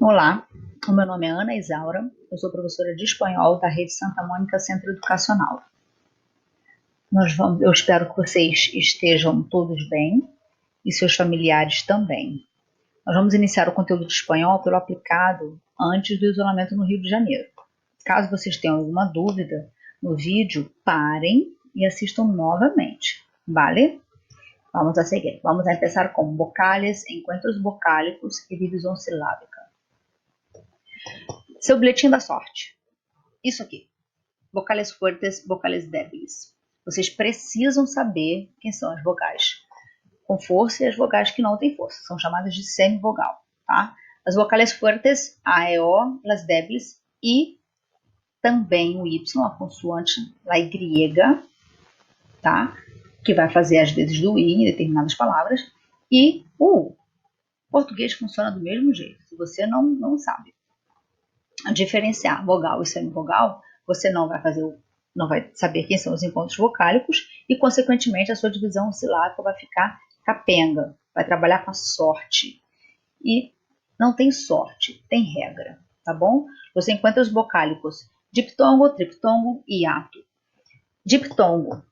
Olá, o meu nome é Ana Isaura, eu sou professora de espanhol da Rede Santa Mônica Centro Educacional. Eu espero que vocês estejam todos bem e seus familiares também. Nós vamos iniciar o conteúdo de espanhol pelo aplicado antes do isolamento no Rio de Janeiro. Caso vocês tenham alguma dúvida no vídeo, parem e assistam novamente, vale? Vamos a seguir. Vamos a começar com vocales, encontros vocálicos e divisão silábica. Seu bilhetinho da sorte. Isso aqui. Vocales fuertes, vocales débiles. Vocês precisam saber quem são as vogais com força e as vogais que não têm força. São chamadas de semivogal, tá? As vocales fuertes, A e O, las débiles, e também o Y, a consoante, a Y, tá? Que vai fazer as vezes do I em determinadas palavras, e o U. O português funciona do mesmo jeito, se você não sabe diferenciar vogal e semivogal, você não vai saber quem são os encontros vocálicos e, consequentemente, a sua divisão silábica vai ficar capenga, vai trabalhar com a sorte. E não tem sorte, tem regra, tá bom? Você encontra os vocálicos diptongo, triptongo e hiato. Diptongo,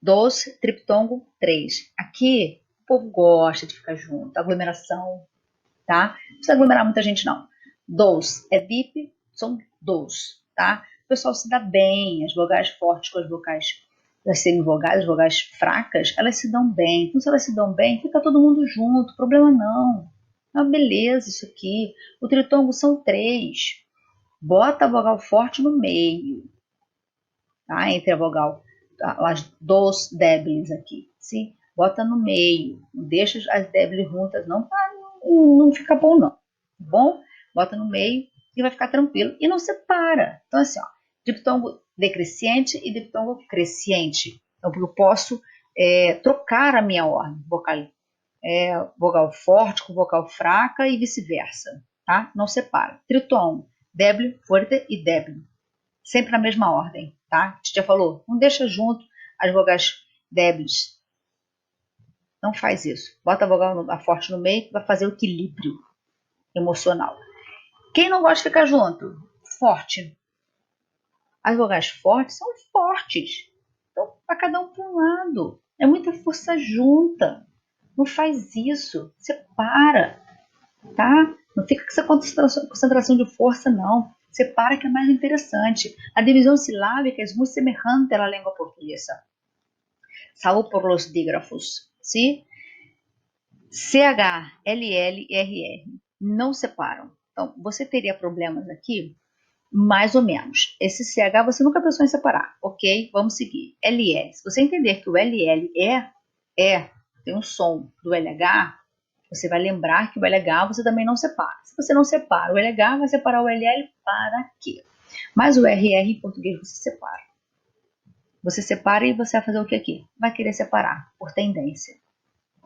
2, triptongo, 3. Aqui, o povo gosta de ficar junto, aglomeração, tá? Não precisa aglomerar muita gente, não. 2 é dip, são 2, tá? O pessoal se dá bem, as vogais fortes com as vocais, as semivogais, as vogais fracas, elas se dão bem. Então, se elas se dão bem, fica todo mundo junto, problema não. É uma beleza isso aqui. O tritongo são 3. Bota a vogal forte no meio, tá? Entre a vogal, as dos débiles aqui, sim? Bota no meio, não deixa as débiles juntas, não fica bom não, tá bom? Bota no meio e vai ficar tranquilo. E não separa. Então, assim, ó, diptongo decrescente e diptongo crescente. Então, eu posso trocar a minha ordem vocal, vogal forte com vogal fraca e vice-versa, tá? Não separa. Tritongo, débil, forte e débil. Sempre na mesma ordem, tá? A gente já falou, não deixa junto as vogais débeis. Não faz isso. Bota a vogal forte no meio, vai fazer o equilíbrio emocional. Quem não gosta de ficar junto? Forte. As vogais fortes são fortes. Então, vai cada um para um lado. É muita força junta. Não faz isso. Separa. Tá? Não fica com essa concentração de força, não. Separa que é mais interessante. A divisão silábica é muito semelhante à língua portuguesa. Salvo por los dígrafos. ¿Sí? CH, LL e RR não separam. Então, você teria problemas aqui, mais ou menos. Esse CH você nunca pensou em separar, ok? Vamos seguir. LL. Se você entender que o LL tem um som do LH, você vai lembrar que o LH você também não separa. Se você não separa o LH, vai separar o LL para quê? Mas o RR em português você separa. Você separa e você vai fazer o que aqui? Vai querer separar, por tendência.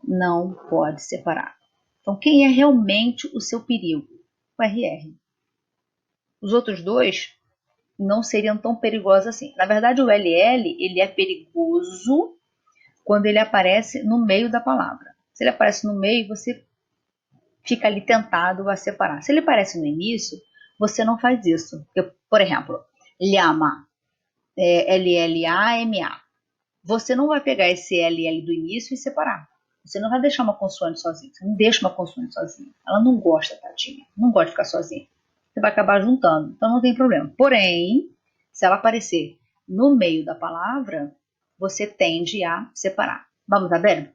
Não pode separar. Então, quem é realmente o seu perigo? O RR. Os outros dois não seriam tão perigosos assim. Na verdade, o LL ele é perigoso quando ele aparece no meio da palavra. Se ele aparece no meio, você fica ali tentado a separar. Se ele aparece no início, você não faz isso. Por exemplo, llama, LLAMA. Você não vai pegar esse LL do início e separar. Você não vai deixar uma consoante sozinha. Você não deixa uma consoante sozinha. Ela não gosta, tadinha. Não gosta de ficar sozinha. Você vai acabar juntando. Então não tem problema. Porém, se ela aparecer no meio da palavra, você tende a separar. Vamos a ver?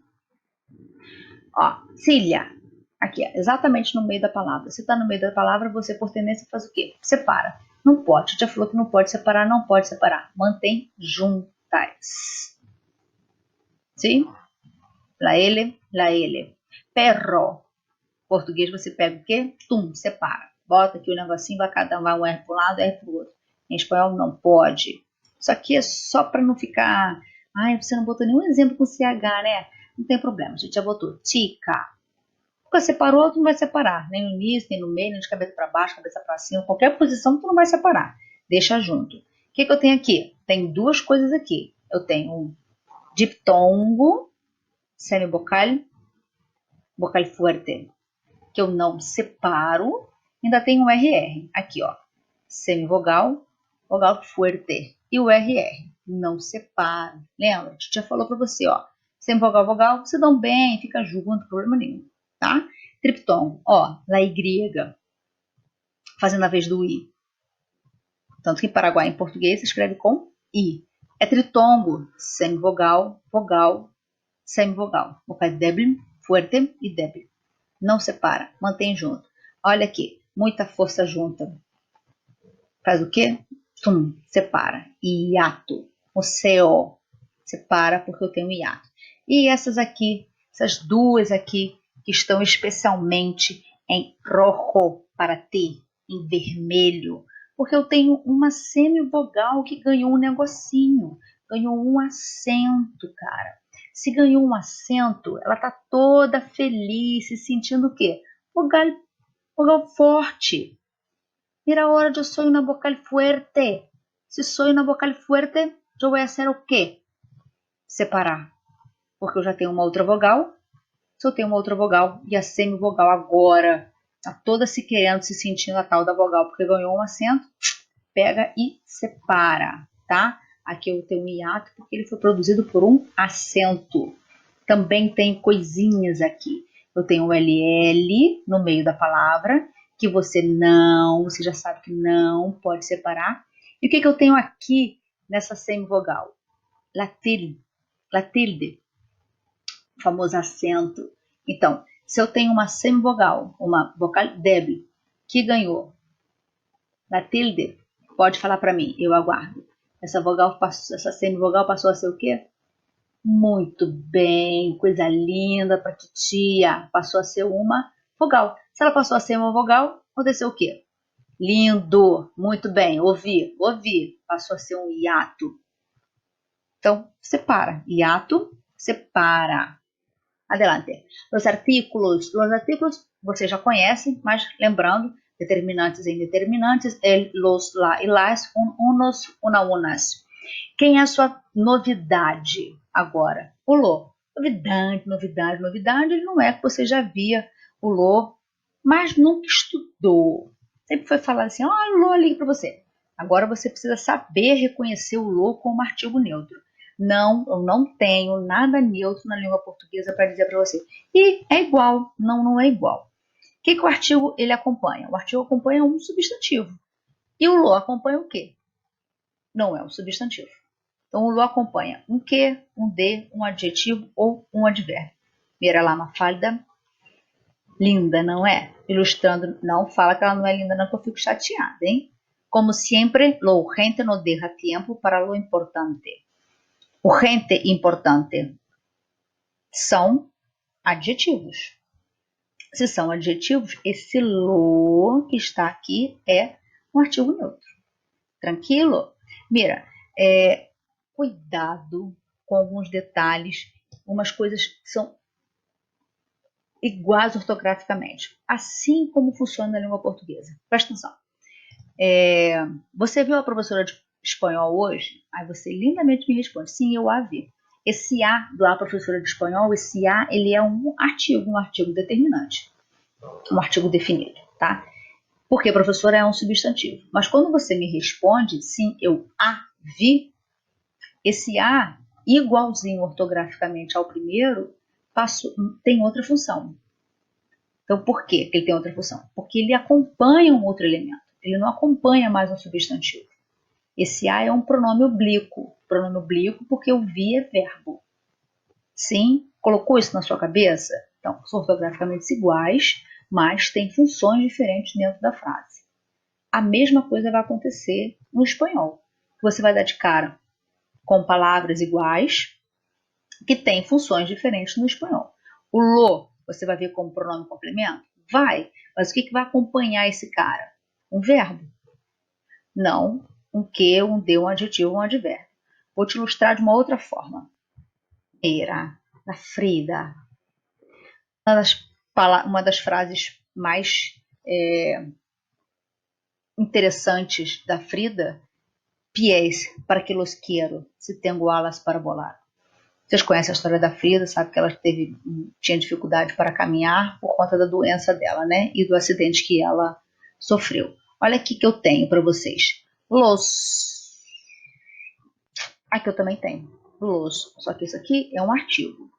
Ó, Cília. Aqui, ó, exatamente no meio da palavra. Se está no meio da palavra, você, por tendência, faz o quê? Separa. Não pode. Já falou que não pode separar, não pode separar. Mantém juntas. Sim? La L, la L. Perro. Português você pega o quê? Tum, separa. Bota aqui o negocinho, vai cada um, vai um R para um lado, R para o outro. Em espanhol não pode. Isso aqui é só para não ficar... Ai, você não botou nenhum exemplo com CH, né? Não tem problema, a gente já botou. Tica. Nunca separou, tu não vai separar. Nem no início, nem no meio, nem de cabeça para baixo, cabeça para cima. Qualquer posição tu não vai separar. Deixa junto. O que eu tenho aqui? Tem duas coisas aqui. Eu tenho um diptongo, semivocal, vocal fuerte, que eu não separo, ainda tem um RR. Aqui, ó. Semivogal, vogal fuerte. E o RR. Não separa. Lembra? A gente já falou para você, ó. Semivogal, vogal, se dão bem, fica junto, não tem problema nenhum. Tá? Triptongo, ó. La Y. Fazendo a vez do I. Tanto que em Paraguai, em português, se escreve com I. É tritongo. Semivogal, vogal, semivogal. Vocal débil, fuerte e débil. Não separa, mantém junto. Olha aqui, muita força junta. Faz o quê? Tum, separa. Hiato. O CO separa porque eu tenho hiato. E essas aqui, essas duas aqui, que estão especialmente em rojo para T, em vermelho, porque eu tenho uma semivogal que ganhou um negocinho, ganhou um acento, cara. Se ganhou um acento, ela tá toda feliz, se sentindo o quê? Vogal forte. Mira ahora, yo soy una vocal fuerte. Si soy una vocal fuerte, yo voy a hacer o quê? Separar. Porque eu já tenho uma outra vogal. Se eu tenho uma outra vogal e a semivogal agora tá toda se querendo, se sentindo a tal da vogal porque ganhou um acento, pega e separa, tá? Aqui eu tenho um hiato porque ele foi produzido por um acento. Também tem coisinhas aqui. Eu tenho o LL no meio da palavra, que você já sabe que não pode separar. E o que eu tenho aqui nessa semivogal? La tilde, o famoso acento. Então, se eu tenho uma semivogal, uma vocal débil, que ganhou la tilde, pode falar para mim, eu aguardo. Essa semivogal passou a ser o quê? Muito bem, coisa linda para titia. Passou a ser uma vogal. Se ela passou a ser uma vogal, aconteceu o quê? Lindo, muito bem, ouvi. Passou a ser um hiato. Então, separa. Hiato, separa. Adelante. Os artículos você já conhece, mas lembrando, determinantes e indeterminantes, el, los, la e las, unos, unas. Quem é a sua novidade agora? O lo. Novidade, ele não é que você já via o lo, mas nunca estudou. Sempre foi falado assim, o lo ali para você. Agora você precisa saber reconhecer o lo como artigo neutro. Não, eu não tenho nada neutro na língua portuguesa para dizer para você. E é igual, não é igual. O que o artigo ele acompanha? O artigo acompanha um substantivo. E o lo acompanha o quê? Não é um substantivo. Então, o lo acompanha um que, um de, um adjetivo ou um advérbio. Mira lá, Mafalda. Linda, não é? Ilustrando, não fala que ela não é linda, não, que eu fico chateada, hein? Como sempre, lo urgente no deja tempo para lo importante. Urgente e importante são adjetivos. Se são adjetivos, esse lo que está aqui é um artigo neutro. Tranquilo? Mira, cuidado com alguns detalhes, umas coisas que são iguais ortograficamente, assim como funciona na língua portuguesa. Presta atenção. Você viu a professora de espanhol hoje? Aí você lindamente me responde, sim, eu a vi. Esse A do A professora de espanhol, esse A, ele é um artigo determinante, um artigo definido, tá? Porque professora é um substantivo. Mas quando você me responde, sim, eu a vi, esse A, igualzinho ortograficamente ao primeiro, tem outra função. Então, por que ele tem outra função? Porque ele acompanha um outro elemento. Ele não acompanha mais um substantivo. Esse A é um pronome oblíquo. Pronome oblíquo porque o vi é verbo. Sim? Colocou isso na sua cabeça? Então, são ortograficamente iguais, mas têm funções diferentes dentro da frase. A mesma coisa vai acontecer no espanhol. Você vai dar de cara com palavras iguais que têm funções diferentes no espanhol. O lo, você vai ver como pronome complemento? Vai, mas o que vai acompanhar esse cara? Um verbo? Não, um que, um de, um adjetivo, um advérbio. Vou te ilustrar de uma outra forma. Da Frida. Uma das frases mais interessantes da Frida, pies para que los quiero, se tengo alas para volar. Vocês conhecem a história da Frida, sabe que ela tinha dificuldade para caminhar por conta da doença dela, né? E do acidente que ela sofreu. Olha aqui que eu tenho para vocês. Los. Aqui eu também tenho. Los. Só que isso aqui é um artigo.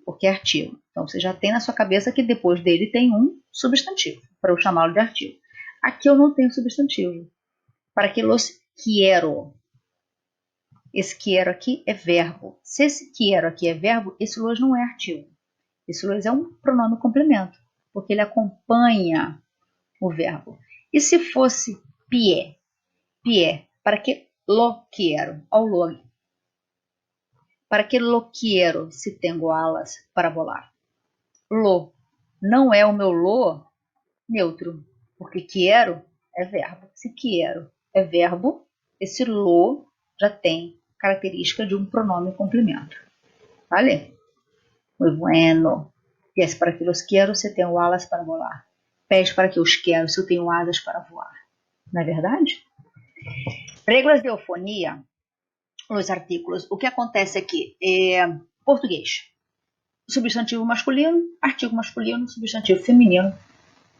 Porque é artigo. Então você já tem na sua cabeça que depois dele tem um substantivo, para eu chamá-lo de artigo. Aqui eu não tenho substantivo. Para que los quiero. Esse quiero aqui é verbo. Se esse quiero aqui é verbo, esse los não é artigo. Esse los é um pronome complemento, porque ele acompanha o verbo. E se fosse pie? Pie, para que lo quiero? Ao lo. Para que lo quiero se tenho alas para volar? Lo não é o meu lo neutro, porque quiero é verbo. Se quiero é verbo, esse lo já tem característica de um pronome complemento. Vale? Muy bueno. Pies para que los quiero se tenho alas para volar. Pés para que os quero se eu tenho asas para voar. Não é verdade? Regras de eufonia, os artículos. O que acontece aqui? Português. Substantivo masculino, artigo masculino, substantivo feminino,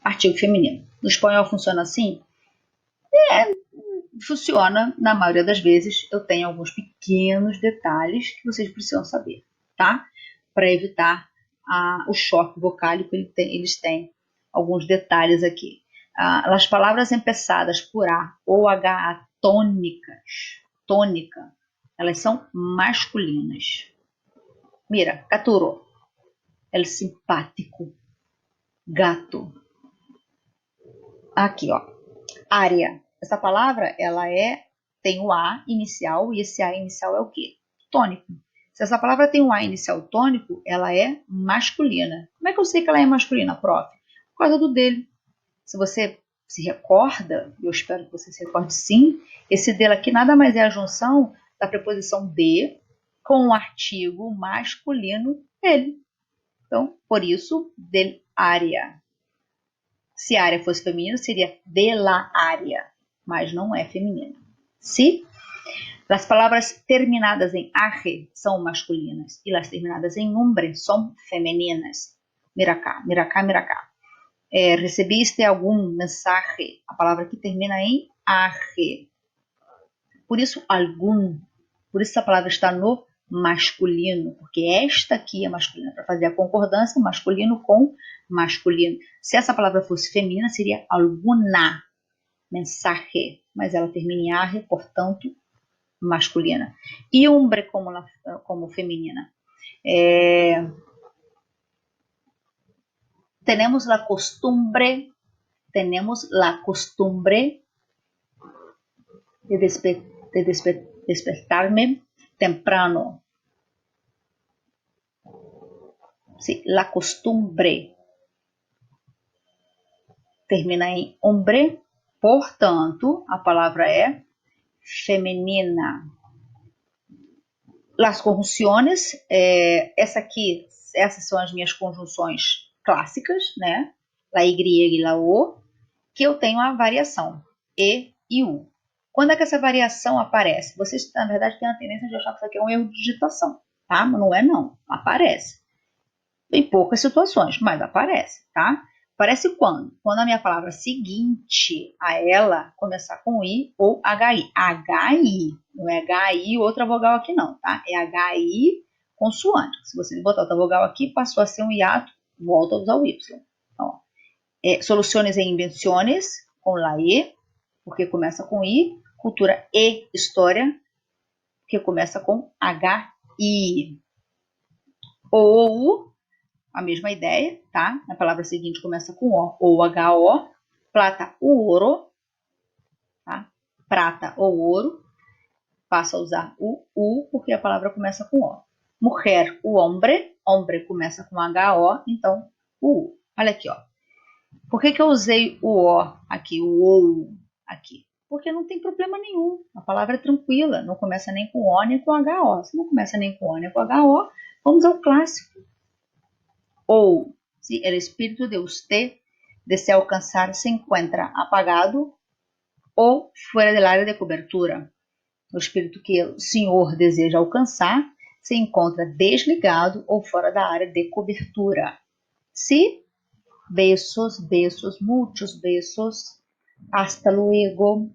artigo feminino. No espanhol funciona assim? Funciona, na maioria das vezes. Eu tenho alguns pequenos detalhes que vocês precisam saber, tá? Para evitar o choque vocálico, eles têm alguns detalhes aqui. As palavras empeçadas por A ou HA tônica, elas são masculinas. Mira, caturo, el simpático, gato. Aqui, ó, área. Essa palavra, ela tem o A inicial, e esse A inicial é o quê? Tônico. Se essa palavra tem um A inicial tônico, ela é masculina. Como é que eu sei que ela é masculina, prof? Por causa do dele. Se você se recorda, eu espero que você se recorde sim, esse dele aqui nada mais é a junção da preposição de com o artigo masculino ele. Então, por isso, del área. Se a área fosse feminino, seria de la área, mas não é feminino. Se as palavras terminadas em arre são masculinas e as terminadas em umbre são femininas. Mira cá, mira cá, mira cá. Recebiste algum mensagem? A palavra que termina em arre. Por isso, algum. Por isso, a palavra está no masculino, porque esta aqui é masculina. Para fazer a concordância, masculino com masculino. Se essa palavra fosse feminina, seria alguna mensagem, mas ela termina em arre, portanto, masculina. E umbre como feminina. Tenemos la costumbre de despertarme temprano. Sí, la costumbre termina em hombre, portanto, a palavra é feminina. Las conjunciones, essas são as minhas conjunções clássicas, né? La Y e la O, que eu tenho a variação E e U. Quando é que essa variação aparece? Vocês, na verdade, têm a tendência de achar que isso aqui é um erro de digitação, tá? Mas não é não, aparece. Em poucas situações, mas aparece, tá? Aparece quando? Quando a minha palavra seguinte a ela começar com I ou HI. HI, não é HI outra vogal aqui não, tá? É HI consoante. Se você botar outra vogal aqui, passou a ser um hiato, volta a usar o Y. Então, soluções e invenções com la E, porque começa com I. Cultura e história, que começa com HI. Ou, a mesma ideia, tá? A palavra seguinte começa com O ou HO. Plata ou ouro, tá? Prata ou ouro, passa a usar o U, porque a palavra começa com O. Mulher, o hombre começa com HO, então o U. Olha aqui, ó. Por que eu usei o O aqui, o OU aqui? Porque não tem problema nenhum. A palavra é tranquila, não começa nem com O nem com HO. Se não começa nem com O nem com HO, vamos ao clássico. Ou, se o espírito de usted desea alcançar se encuentra apagado ou fora da área de cobertura. O espírito que o senhor deseja alcançar se encontra desligado ou fora da área de cobertura. Se Besos, besos, muchos besos. Hasta luego.